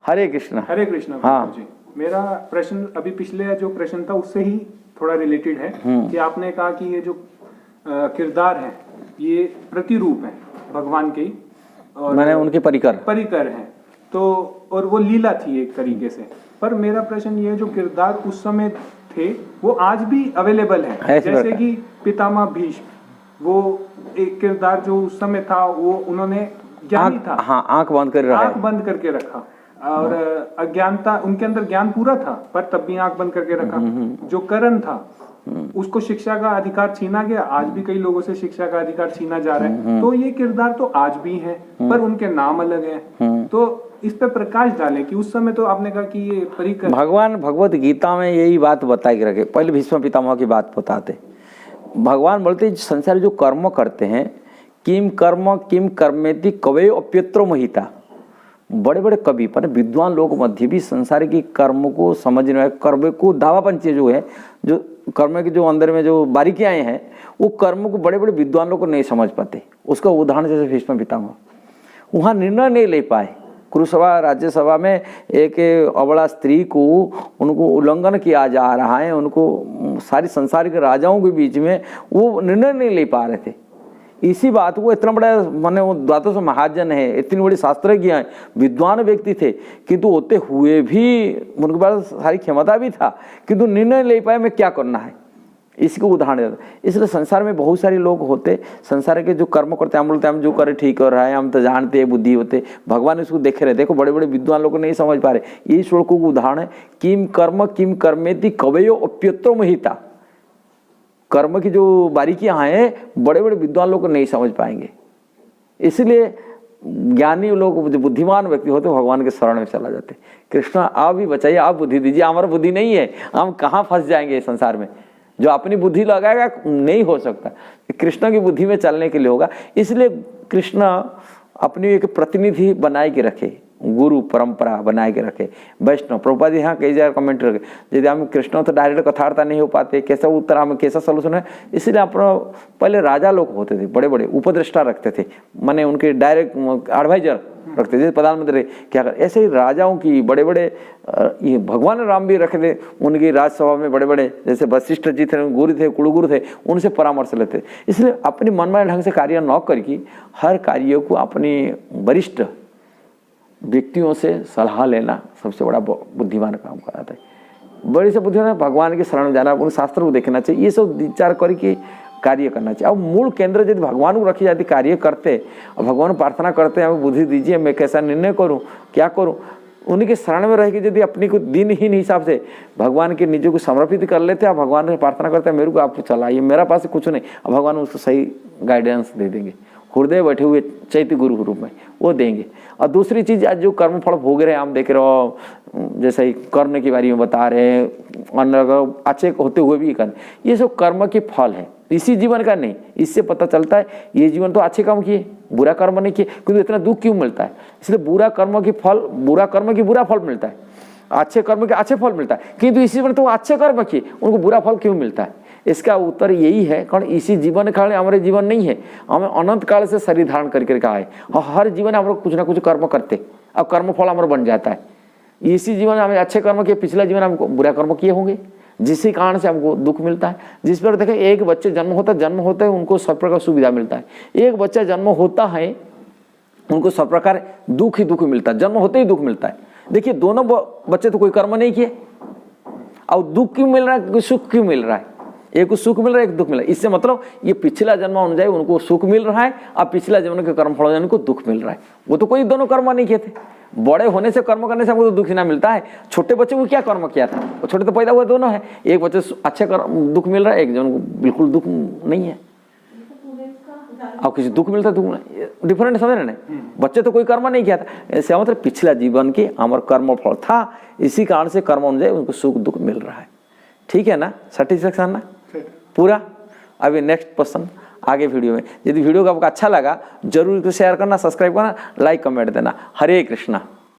हरे कृष्णा। हरे कृष्णा। हाँ जी, मेरा प्रश्न अभी पिछले जो प्रश्न था उससे ही थोड़ा रिलेटेड है कि आपने कहा कि ये जो किरदार है ये प्रतिरूप है भगवान के, और मैंने उनके परिकर हैं, तो और वो लीला थी एक तरीके से। पर मेरा प्रश्न ये, जो किरदार उस समय थे वो आज भी अवेलेबल है, जैसे कि पितामह भीष्म, वो एक किरदार जो उस समय था, वो उन्होंने ज्ञानी था, हाँ, आंख बंद करके रखा और अज्ञानता, उनके अंदर ज्ञान पूरा था पर तब भी आंख बंद करके रखा। जो करण था उसको शिक्षा का अधिकार छीना गया, आज भी कई लोगों से शिक्षा का अधिकार छीना जा रहा है। तो ये किरदार तो आज भी हैं पर उनके नाम अलग हैं। तो इस पे प्रकाश डालें कि उस समय तो आपने कहा कि ये परिकर, भगवान भगवत गीता में यही बात बता के रखे। पहले भीष्म पितामह की बात बताते, भगवान बोलते संसार जो कर्म करते हैं, किम कर्मेति कवयो अप्यत्रो महिता। बड़े बड़े कवि पर विद्वान लोग मध्य भी संसार की कर्म को समझने में, कर्म को दावापंच जो है, जो कर्म के जो अंदर में जो बारीकियाँ हैं, वो कर्म को बड़े बड़े विद्वान लोग को नहीं समझ पाते। उसका उदाहरण जैसे भीष्म पितामह, वहाँ निर्णय नहीं ले पाए। कुरुसभा राज्यसभा में एक अबला स्त्री को उनको उल्लंघन किया जा रहा है, उनको सारी संसार के राजाओं के बीच में वो निर्णय नहीं ले पा रहे थे। इसी बात को, इतना बड़ा माने वो द्वादश महाजन है, इतनी बड़ी शास्त्रज्ञ हैं, विद्वान व्यक्ति थे, किंतु होते हुए भी उनके पास सारी क्षमता भी था, किंतु निर्णय ले पाए मैं क्या करना है। इसको उदाहरण देता। इसलिए संसार में बहुत सारे लोग होते, संसार के जो कर्म करते हैं, हम बोलते हैं हम जो करे ठीक कर रहा है, हम तो जानते हैं, बुद्धि होते, भगवान इसको देख रहे। देखो बड़े बड़े विद्वान लोग नहीं समझ पा रहे। ये श्लोकों का उदाहरण है, किम कर्मेति कवयो अप्यत्रो महिता। कर्म की जो बारीकियां हैं बड़े बड़े विद्वान लोग नहीं समझ पाएंगे। इसलिए ज्ञानी लोग, जो बुद्धिमान व्यक्ति होते, भगवान के शरण में चला जाते। कृष्णा आप भी बचाइए, आप बुद्धि दीजिए, हमारा बुद्धि नहीं है, हम कहाँ फंस जाएंगे इस संसार में। जो अपनी बुद्धि लगाएगा नहीं हो सकता, कृष्ण की बुद्धि में चलने के लिए होगा। इसलिए कृष्ण अपनी एक प्रतिनिधि बनाए के रखे, गुरु परंपरा बनाए के रखे। वैष्णव प्रभुपाद यहाँ कई जगह कमेंट रखे, यदि हम कृष्ण तो डायरेक्ट कथावार्ता नहीं हो पाते, कैसा उत्तर हमें कैसा सोल्यूशन है। इसलिए अपना पहले राजा लोग होते थे, बड़े बड़े उपद्रष्टा रखते थे, माने उनके डायरेक्ट एडवाइजर रखते थे, प्रधानमंत्री क्या कर। ऐसे ही राजाओं की बड़े बड़े, ये भगवान राम भी रखे थे, उनकी राजसभा में बड़े बड़े जैसे वशिष्ठ जी थे, गुरु थे, कुलगुरु थे, उनसे परामर्श लेते। इसलिए अपनी मनमाने ढंग से कार्य न करके हर कार्य को अपनी वरिष्ठ व्यक्तियों से सलाह लेना सबसे बड़ा बुद्धिमान काम कराता है। बड़ी से बुद्धिमान भगवान के शरण में जाना, उन शास्त्र को देखना चाहिए, ये सब विचार करके कार्य करना चाहिए। अब मूल केंद्र यदि भगवान को रखी जाती, कार्य करते और भगवान प्रार्थना करते हैं, बुद्धि दीजिए, मैं कैसा निर्णय करूं, क्या करूं, उनके शरण में रह के यदि अपनी को दिनहीन हिसाब से भगवान के निजों को समर्पित कर लेते हैं, भगवान से प्रार्थना करते हैं मेरे को आप चलाइए, मेरा पास कुछ नहीं, अब भगवान उसको सही गाइडेंस दे देंगे। हृदय बैठे हुए चैत्य गुरु के रूप में वो देंगे। और दूसरी चीज, आज जो कर्म फल भोग रहे हैं हम देख रहे हो, जैसे ही कर्ण के बारे में बता रहे हैं, अन्य अच्छे होते हुए भी कर्म, ये सब कर्म के फल है, इसी जीवन का नहीं। इससे पता चलता है ये जीवन तो अच्छे काम किए, बुरा कर्म नहीं किए, क्योंकि इतना दुख क्यों मिलता है। इसलिए बुरा कर्म की फल, बुरा कर्म की बुरा फल मिलता है, अच्छे कर्म के अच्छे फल मिलता है, किंतु इसी जीवन तो अच्छे कर्म किए उनको बुरा फल क्यों मिलता है। इसका उत्तर यही है, कारण इसी जीवन काल हमारे जीवन नहीं है, हमें अनंत काल से शरीर धारण करके रखा है, और हर जीवन हम लोग कुछ ना कुछ कर्म करते, अब कर्म फल हमारा बन जाता है। इसी जीवन हमें अच्छे कर्म किए, पिछला जीवन हमको बुरा कर्म किए होंगे, जिसके कारण से हमको दुख मिलता है। जिस पर देखें, एक बच्चे जन्म होता है उनको सब प्रकार सुविधा मिलता है, एक बच्चा जन्म होता है उनको सब प्रकार दुख ही दुख मिलता है, जन्म होते ही दुख मिलता है। देखिए दोनों बच्चे तो कोई कर्म नहीं किए, और दुख क्यों मिल रहा है, सुख क्यों मिल रहा है, एक को सुख मिल रहा है, एक दुख मिल रहा है। इससे मतलब ये पिछला जन्म अनुଯାयी उनको सुख मिल रहा है, और पिछला जन्म के कर्म फल उनको दुख मिल रहा है। वो तो कोई दोनों कर्म नहीं किए थे, बड़े होने से कर्म करने से हमको तो दुख ही ना मिलता है। छोटे बच्चे को क्या कर्म किया था, वो छोटे तो पैदा हुए दोनों है, एक बच्चे अच्छे कर्म दुख मिल रहा है, एक जन को बिल्कुल दुख नहीं है, अब किसी दुख मिलता है, दुख डिफरेंट समझ रहे नहीं। बच्चे तो कोई कर्म नहीं किया था, ऐसे मतलब पिछला जीवन के हमारा कर्म फल था, इसी कारण से कर्म अनुଯାयी उनको सुख दुख मिल रहा है। ठीक है ना, सेटिस्फैक्शन ना पूरा। अभी नेक्स्ट क्वेश्चन आगे वीडियो में। यदि वीडियो को आपको अच्छा लगा जरूर शेयर करना, सब्सक्राइब करना, लाइक कमेंट देना। हरे कृष्णा।